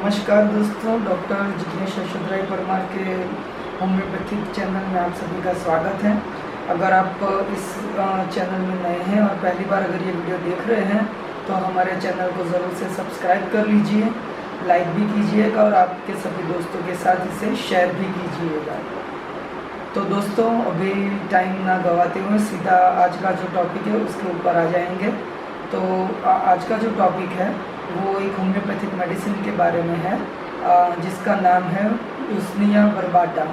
नमस्कार दोस्तों, डॉक्टर जिग्नेश यशोधराय परमार के होम्योपैथिक चैनल में आप सभी का स्वागत है। अगर आप इस चैनल में नए हैं और पहली बार अगर ये वीडियो देख रहे हैं तो हमारे चैनल को ज़रूर से सब्सक्राइब कर लीजिए, लाइक भी कीजिएगा और आपके सभी दोस्तों के साथ इसे शेयर भी कीजिएगा। तो दोस्तों, अभी टाइम ना गवाते हुए सीधा आज का जो टॉपिक है उसके ऊपर आ जाएंगे। तो आज का जो टॉपिक है वो एक होम्योपैथिक मेडिसिन के बारे में है, जिसका नाम है यूसनिया बर्बाटा।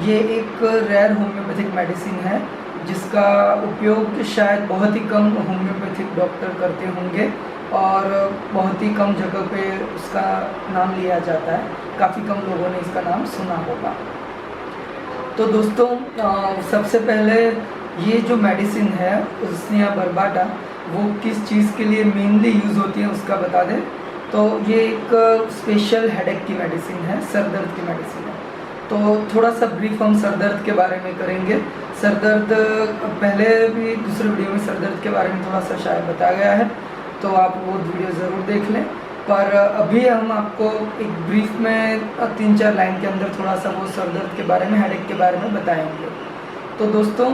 ये एक रेयर होम्योपैथिक मेडिसिन है जिसका उपयोग शायद बहुत ही कम होम्योपैथिक डॉक्टर करते होंगे और बहुत ही कम जगह पे उसका नाम लिया जाता है। काफ़ी कम लोगों ने इसका नाम सुना होगा। तो दोस्तों, सबसे पहले ये जो मेडिसिन है यूसनिया बर्बाटा वो किस चीज़ के लिए मेनली यूज़ होती है उसका बता दें। तो ये एक स्पेशल हेडेक की मेडिसिन है, सर दर्द की मेडिसिन है। तो थोड़ा सा ब्रीफ हम सर दर्द के बारे में करेंगे। सर दर्द पहले भी दूसरे वीडियो में सर दर्द के बारे में थोड़ा सा शायद बताया गया है, तो आप वो वीडियो ज़रूर देख लें। पर अभी हम आपको एक ब्रीफ में 3-4 लाइन के अंदर थोड़ा सा वो सर दर्द के बारे में, हेडेक के बारे में बताएंगे। तो दोस्तों,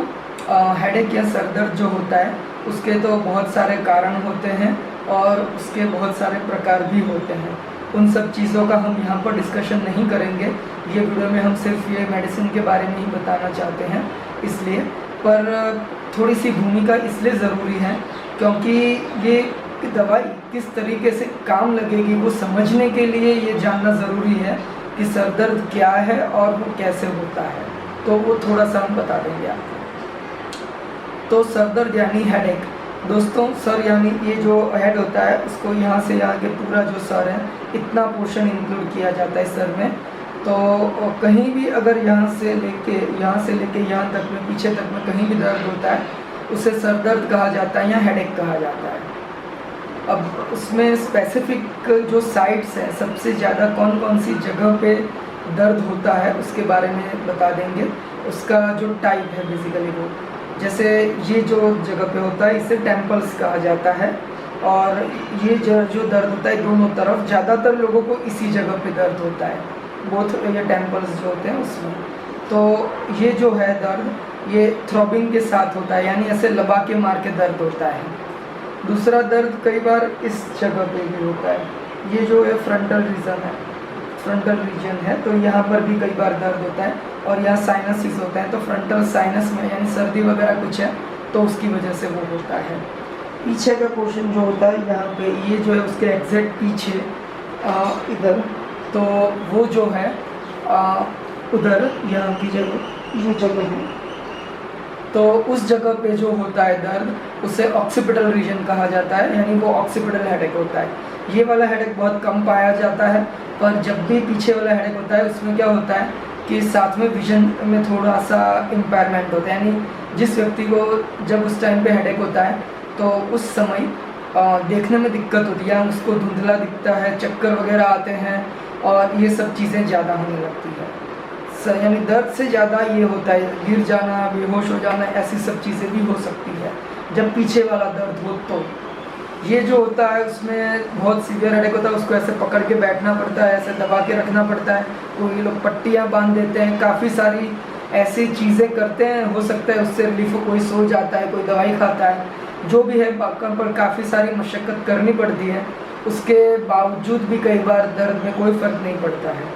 हेडेक या सर दर्द जो होता है उसके तो बहुत सारे कारण होते हैं और उसके बहुत सारे प्रकार भी होते हैं। उन सब चीज़ों का हम यहाँ पर डिस्कशन नहीं करेंगे। ये वीडियो में हम सिर्फ ये मेडिसिन के बारे में ही बताना चाहते हैं, इसलिए। पर थोड़ी सी भूमिका इसलिए ज़रूरी है क्योंकि ये दवाई किस तरीके से काम लगेगी वो समझने के लिए ये जानना ज़रूरी है कि सर दर्द क्या है और वो कैसे होता है। तो वो थोड़ा सा हम बता देंगे आपको। तो सर दर्द यानी हेडेक। दोस्तों, सर यानी ये जो हेड होता है उसको यहाँ से यहाँ के पूरा जो सर है इतना पोर्शन इंक्लूड किया जाता है सर में। तो कहीं भी अगर यहाँ से लेके यहाँ तक में, पीछे तक में कहीं भी दर्द होता है उसे सर दर्द कहा जाता है या हेडेक कहा जाता है। अब उसमें स्पेसिफिक जो साइट्स हैं, सबसे ज़्यादा कौन कौन सी जगह पे दर्द होता है उसके बारे में बता देंगे। उसका जो टाइप है बेसिकली वो, जैसे ये जो जगह पे होता है इसे टेम्पल्स कहा जाता है। और ये जो दर्द होता है दोनों तरफ, ज़्यादातर लोगों को इसी जगह पे दर्द होता है, बोथ ये टेम्पल्स जो होते हैं उसमें। तो ये जो है दर्द ये थ्रॉबिंग के साथ होता है, यानी ऐसे लबा के मार के दर्द होता है। दूसरा दर्द कई बार इस जगह पे भी होता है। ये जो है फ्रंटल रीजन है, तो यहाँ पर भी कई बार दर्द होता है। और यहाँ साइनसिस होता है, तो फ्रंटल साइनस में यानी सर्दी वगैरह कुछ है तो उसकी वजह से वो होता है। पीछे का पोर्शन जो होता है यहाँ पे, ये जो है उसके एग्जैक्ट पीछे इधर, तो वो जो है उधर यहाँ की जगह, ये जगह है, तो उस जगह पे जो होता है दर्द उसे ऑक्सीपिटल रीजन कहा जाता है, यानी वो ऑक्सीपिटल हेडेक होता है। ये वाला हेडेक बहुत कम पाया जाता है, पर जब भी पीछे वाला हेडेक होता है उसमें क्या होता है कि साथ में विजन में थोड़ा सा इम्पेयरमेंट होता है। यानी जिस व्यक्ति को जब उस टाइम पे हेडेक होता है तो उस समय देखने में दिक्कत होती है, उसको धुंधला दिखता है, चक्कर वगैरह आते हैं और ये सब चीज़ें ज़्यादा होने लगती है। यानी दर्द से ज़्यादा ये होता है गिर जाना, बेहोश हो जाना, ऐसी सब चीज़ें भी हो सकती है जब पीछे वाला दर्द हो। तो ये जो होता है उसमें बहुत सीवियर हेडेक होता है, उसको ऐसे पकड़ के बैठना पड़ता है, ऐसे दबा के रखना पड़ता है। कोई लोग पट्टियाँ बांध देते हैं, काफ़ी सारी ऐसी चीज़ें करते हैं। हो सकता है उससे रिलीफ हो, कोई सो जाता है, कोई दवाई खाता है, जो भी है पर काफ़ी सारी मशक्क़त करनी पड़ती है। उसके बावजूद भी कई बार दर्द में कोई फ़र्क नहीं पड़ता है।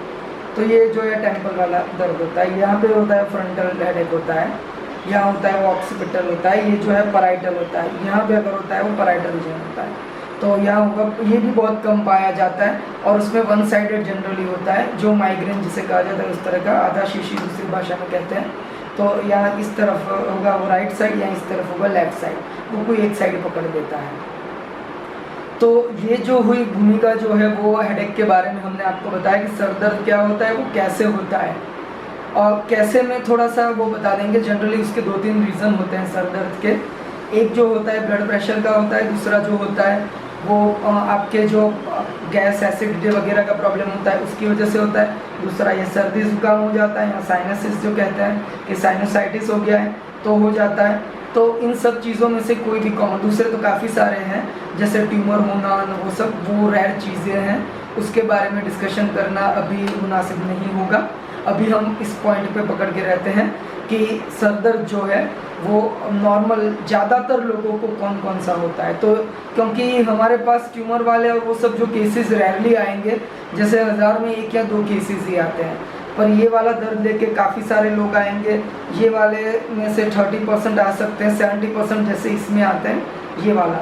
तो ये जो है टेम्पल वाला दर्द होता है। यहाँ पे होता है फ्रंटल हेडेक होता है, यहाँ होता है वो ऑक्सीपिटल होता है, ये जो है पैराइटल होता है। यहाँ पे अगर होता है वो पैराइटल रीजन होता है। तो यहाँ होगा, ये भी बहुत कम पाया जाता है और उसमें वन साइडेड जनरली होता है, जो माइग्रेन जिसे कहा जाता है उस तरह का, आधा शीशी दूसरी भाषा में कहते हैं। तो यहाँ इस तरफ होगा वो राइट साइड, या इस तरफ होगा लेफ्ट साइड, वो कोई एक साइड पकड़ देता है। तो ये जो हुई भूमिका जो है वो हेडेक के बारे में हमने आपको बताया कि सर दर्द क्या होता है, वो कैसे होता है और कैसे में थोड़ा सा वो बता देंगे। जनरली उसके 2-3 रीज़न होते हैं सर दर्द के। एक जो होता है ब्लड प्रेशर का होता है, दूसरा जो होता है वो आपके जो गैस एसिडिटी वगैरह का प्रॉब्लम होता है उसकी वजह से होता है। दूसरा ये सर्दी जुकाम हो जाता है, या साइनसिस जो कहते हैं कि साइनोसाइटिस हो गया है तो हो जाता है। तो इन सब चीज़ों में से कोई भी कॉमन, दूसरे तो काफ़ी सारे हैं जैसे ट्यूमर होना, वो सब वो रेयर चीज़ें हैं उसके बारे में डिस्कशन करना अभी मुनासिब नहीं होगा। अभी हम इस पॉइंट पे पकड़ के रहते हैं कि सर दर्द जो है वो नॉर्मल ज़्यादातर लोगों को कौन कौन सा होता है। तो क्योंकि हमारे पास ट्यूमर वाले और वो सब जो केसेस रेयरली आएंगे, जैसे 1000 में 1 या 2 केसेस ही आते हैं, पर ये वाला दर्द लेके काफ़ी सारे लोग आएंगे। ये वाले में से 30% आ सकते हैं, 70% जैसे इसमें आते हैं ये वाला,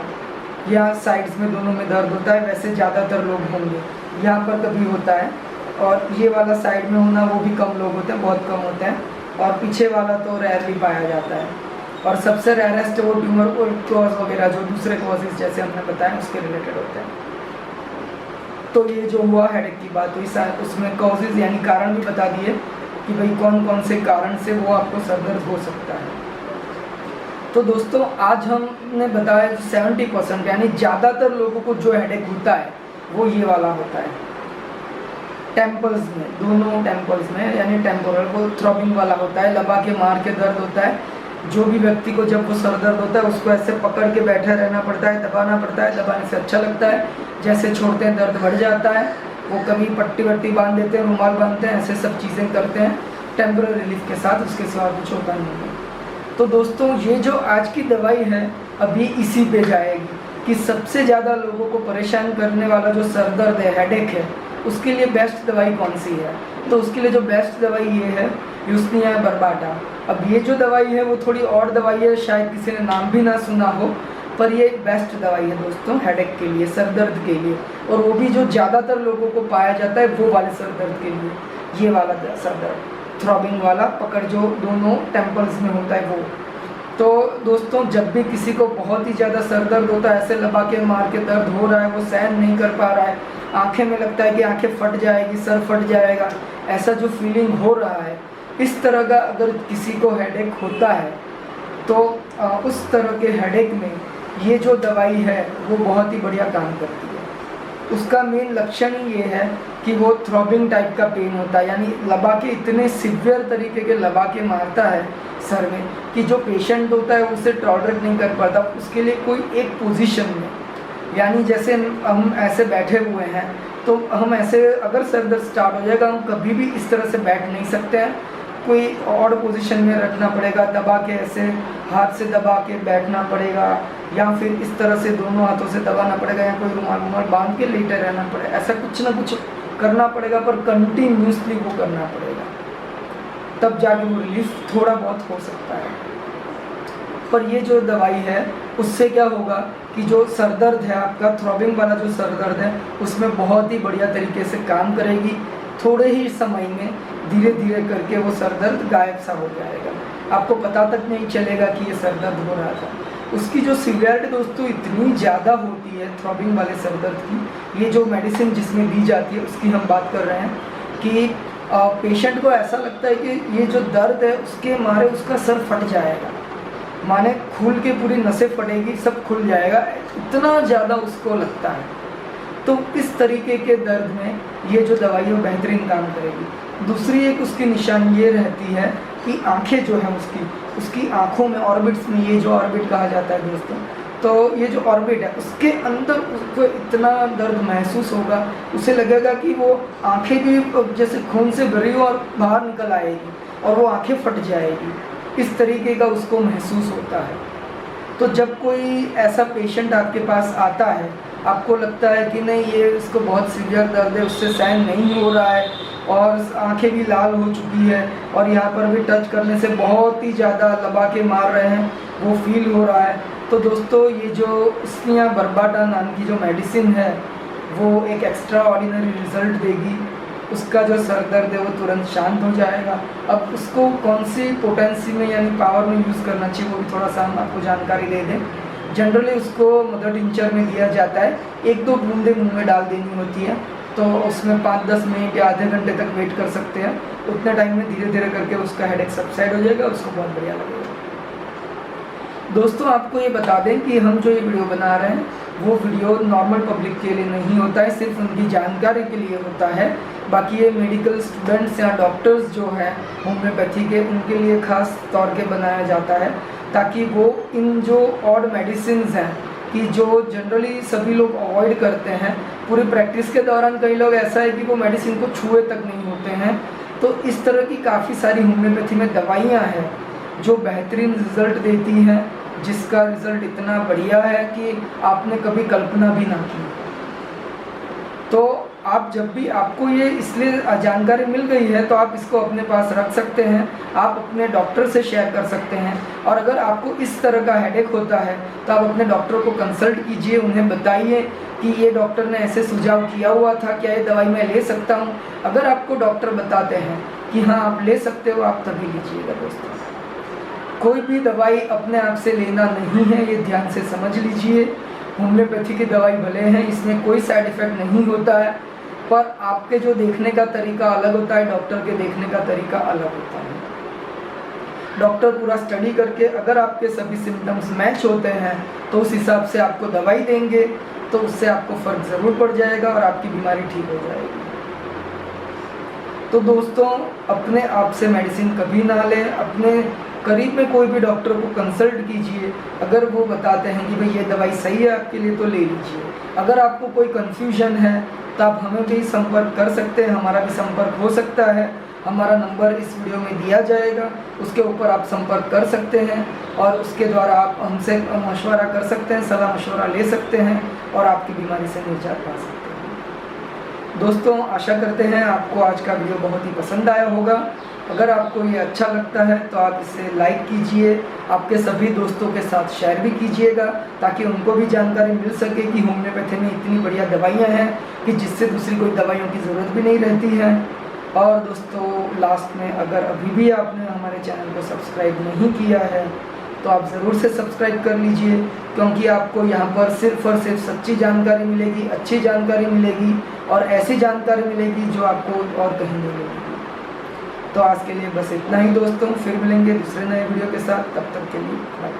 या साइड्स में दोनों में दर्द होता है, वैसे ज़्यादातर लोग होंगे। यहाँ पर कभी होता है, और ये वाला साइड में होना वो भी कम लोग होते हैं, बहुत कम होते हैं, और पीछे वाला तो रेयरली पाया जाता है। और सबसे रेयरेस्ट वो ट्यूमर कॉज वगैरह जो दूसरे कॉजेज जैसे हमने बताया उसके रिलेटेड होते हैं। तो ये जो हुआ हेडेक की बात हुई, उसमें कॉजेज यानी कारण भी बता दिए कि भाई कौन कौन से कारण से वो आपको सर दर्द हो सकता है। तो दोस्तों आज हमने बताया 70% यानी ज़्यादातर लोगों को जो हेडेक होता है वो ये वाला होता है, टेम्पल्स में, दोनों टेम्पल्स में, यानी टेम्पोरल, वो थ्रॉबिंग वाला होता है, लबा के मार के दर्द होता है। जो भी व्यक्ति को जब वो सर दर्द होता है उसको ऐसे पकड़ के बैठे रहना पड़ता है, दबाना पड़ता है, दबाने से अच्छा लगता है, जैसे छोड़ते हैं दर्द बढ़ जाता है। वो कभी पट्टी वट्टी बांध देते हैं, रुमाल बांधते हैं, ऐसे सब चीज़ें करते हैं टेम्पररी रिलीफ के साथ, उसके सिवा कुछ होता नहीं है। तो दोस्तों ये जो आज की दवाई है अभी इसी पे जाएगी कि सबसे ज़्यादा लोगों को परेशान करने वाला जो सर दर्द है, हेडेक है, उसके लिए बेस्ट दवाई कौन सी है। तो उसके लिए जो बेस्ट दवाई ये है यूस्निया बर्बाटा। अब ये जो दवाई है वो थोड़ी और दवाई है, शायद किसी ने नाम भी ना सुना हो, पर ये बेस्ट दवाई है दोस्तों हेडेक के लिए, सर दर्द के लिए, और वो भी जो ज़्यादातर लोगों को पाया जाता है वो वाले सर दर्द के लिए, ये वाला सर दर्द, थ्रॉबिंग वाला, पकड़ जो दोनों टेम्पल्स में होता है वो। तो दोस्तों जब भी किसी को बहुत ही ज़्यादा सर दर्द होता है, ऐसे लबा के मार के दर्द हो रहा है, वो सहन नहीं कर पा रहा है, आंखें में लगता है कि आंखें फट जाएगी, सर फट जाएगा, ऐसा जो फीलिंग हो रहा है, इस तरह का अगर किसी को हेडेक होता है तो उस तरह के हेडेक में ये जो दवाई है वो बहुत ही बढ़िया काम करती है। उसका मेन लक्षण ही ये है कि वो थ्रॉबिंग टाइप का पेन होता है, यानी लबा के इतने सिवियर तरीके के लबा के मारता है सर में कि जो पेशेंट होता है उसे टॉलरेट नहीं कर पाता। उसके लिए कोई एक पोजीशन में, यानी जैसे हम ऐसे बैठे हुए हैं तो हम ऐसे अगर सर दर्द स्टार्ट हो जाएगा, हम कभी भी इस तरह से बैठ नहीं सकते हैं, कोई और पोजीशन में रखना पड़ेगा, दबा के ऐसे हाथ से दबा के बैठना पड़ेगा, या फिर इस तरह से दोनों हाथों से दबाना पड़ेगा, या कोई रुमाल बांध के लेटे रहना पड़ेगा, ऐसा कुछ ना कुछ करना पड़ेगा, पर कंटिन्यूसली वो करना पड़ेगा, तब जाके वो रिलीफ थोड़ा बहुत हो सकता है। पर ये जो दवाई है उससे क्या होगा कि जो सर दर्द है आपका, थ्रॉबिंग वाला जो सर दर्द है, उसमें बहुत ही बढ़िया तरीके से काम करेगी। थोड़े ही समय में धीरे धीरे करके वो सर दर्द गायब सा हो जाएगा, आपको पता तक नहीं चलेगा कि ये सर दर्द हो रहा था। उसकी जो सीवियरिटी दोस्तों इतनी ज़्यादा होती है थ्रॉबिंग वाले सर दर्द की, ये जो मेडिसिन जिसमें दी जाती है उसकी हम बात कर रहे हैं, कि पेशेंट को ऐसा लगता है कि ये जो दर्द है उसके मारे उसका सर फट जाएगा, माने खुल के पूरी नसें फटेगी, सब खुल जाएगा, इतना ज़्यादा उसको लगता है। तो इस तरीके के दर्द में ये जो दवाई है वो बेहतरीन काम करेगी। दूसरी एक उसकी निशानी ये रहती है कि आंखें जो है उसकी आंखों में, ऑर्बिट्स में, ये जो ऑर्बिट कहा जाता है दोस्तों, तो ये जो ऑर्बिट है उसके अंदर उसको इतना दर्द महसूस होगा, उसे लगेगा कि वो आंखें भी जैसे खून से भरी हो और बाहर निकल आएगी और वो आंखें फट जाएगी, इस तरीके का उसको महसूस होता है। तो जब कोई ऐसा पेशेंट आपके पास आता है, आपको लगता है कि नहीं ये इसको बहुत सीवियर दर्द है, उससे सहन नहीं हो रहा है और आंखें भी लाल हो चुकी है और यहाँ पर भी टच करने से बहुत ही ज़्यादा लबा के मार रहे हैं, वो फील हो रहा है, तो दोस्तों ये जो यूस्निया बर्बाटा नाम की जो मेडिसिन है वो एक एक्स्ट्रा ऑर्डिनरी रिज़ल्ट देगी। उसका जो सर दर्द है वो तुरंत शांत हो जाएगा। अब उसको कौन सी पोटेंसी में यानी पावर में यूज़ करना चाहिए वो भी थोड़ा सा हम आपको जानकारी दे दें। जनरली उसको मदर टिंचर में दिया जाता है, 1-2 बूंदे मुंह में डाल देनी होती है, तो उसमें 5-10 मिनट या आधे घंटे तक वेट कर सकते हैं। उतने टाइम में धीरे धीरे करके उसका हेडेक सबसाइड हो जाएगा, उसको बहुत बढ़िया लगेगा। दोस्तों आपको ये बता दें कि हम जो ये वीडियो बना रहे हैं वो वीडियो नॉर्मल पब्लिक के लिए नहीं होता है, सिर्फ उनकी जानकारी के लिए होता है। बाकी ये मेडिकल स्टूडेंट्स या डॉक्टर्स जो हैं होम्योपैथी के, उनके लिए ख़ास तौर के बनाया जाता है ताकि वो इन जो ऑड मेडिसिन हैं कि जो जनरली सभी लोग अवॉइड करते हैं। पूरी प्रैक्टिस के दौरान कई लोग ऐसा है कि वो मेडिसिन को छुए तक नहीं होते हैं। तो इस तरह की काफ़ी सारी होम्योपैथी में दवाइयाँ हैं जो बेहतरीन रिज़ल्ट देती हैं, जिसका रिज़ल्ट इतना बढ़िया है कि आपने कभी कल्पना भी ना की। तो आप जब भी आपको ये इसलिए जानकारी मिल गई है तो आप इसको अपने पास रख सकते हैं, आप अपने डॉक्टर से शेयर कर सकते हैं। और अगर आपको इस तरह का हेडेक होता है तो आप अपने डॉक्टर को कंसल्ट कीजिए, उन्हें बताइए कि ये डॉक्टर ने ऐसे सुझाव किया हुआ था, क्या ये दवाई मैं ले सकता हूँ। अगर आपको डॉक्टर बताते हैं कि हाँ आप ले सकते हो, आप तभी लीजिएगा। दोस्तों, कोई भी दवाई अपने आप से लेना नहीं है, ये ध्यान से समझ लीजिए। होम्योपैथी की दवाई भले हैं, इसमें कोई साइड इफ़ेक्ट नहीं होता है, पर आपके जो देखने का तरीका अलग होता है, डॉक्टर के देखने का तरीका अलग होता है। डॉक्टर पूरा स्टडी करके अगर आपके सभी सिम्टम्स मैच होते हैं तो उस हिसाब से आपको दवाई देंगे, तो उससे आपको फ़र्क ज़रूर पड़ जाएगा और आपकी बीमारी ठीक हो जाएगी। तो दोस्तों, अपने आप से मेडिसिन कभी ना लें। अपने करीब में कोई भी डॉक्टर को कंसल्ट कीजिए, अगर वो बताते हैं कि भाई ये दवाई सही है आपके लिए तो ले लीजिए। अगर आपको कोई कन्फ्यूजन है तो आप हमें भी संपर्क कर सकते हैं, हमारा भी संपर्क हो सकता है। हमारा नंबर इस वीडियो में दिया जाएगा, उसके ऊपर आप संपर्क कर सकते हैं और उसके द्वारा आप हमसे मशवरा कर सकते हैं, सलाह मशवरा ले सकते हैं और आपकी बीमारी से निजात पा सकते हैं। दोस्तों, आशा करते हैं आपको आज का वीडियो बहुत ही पसंद आया होगा। अगर आपको ये अच्छा लगता है तो आप इसे लाइक कीजिए, आपके सभी दोस्तों के साथ शेयर भी कीजिएगा, ताकि उनको भी जानकारी मिल सके कि होम्योपैथी में इतनी बढ़िया दवाइयाँ हैं कि जिससे दूसरी कोई दवाइयों की ज़रूरत भी नहीं रहती है। और दोस्तों, लास्ट में, अगर अभी भी आपने हमारे चैनल को सब्सक्राइब नहीं किया है तो आप ज़रूर से सब्सक्राइब कर लीजिए, क्योंकि आपको यहाँ पर सिर्फ़ और सिर्फ सच्ची जानकारी मिलेगी, अच्छी जानकारी मिलेगी और ऐसी जानकारी मिलेगी जो आपको और कहीं नहीं मिलेगी। तो आज के लिए बस इतना ही दोस्तों, फिर मिलेंगे दूसरे नए वीडियो के साथ, तब तक के लिए बाय।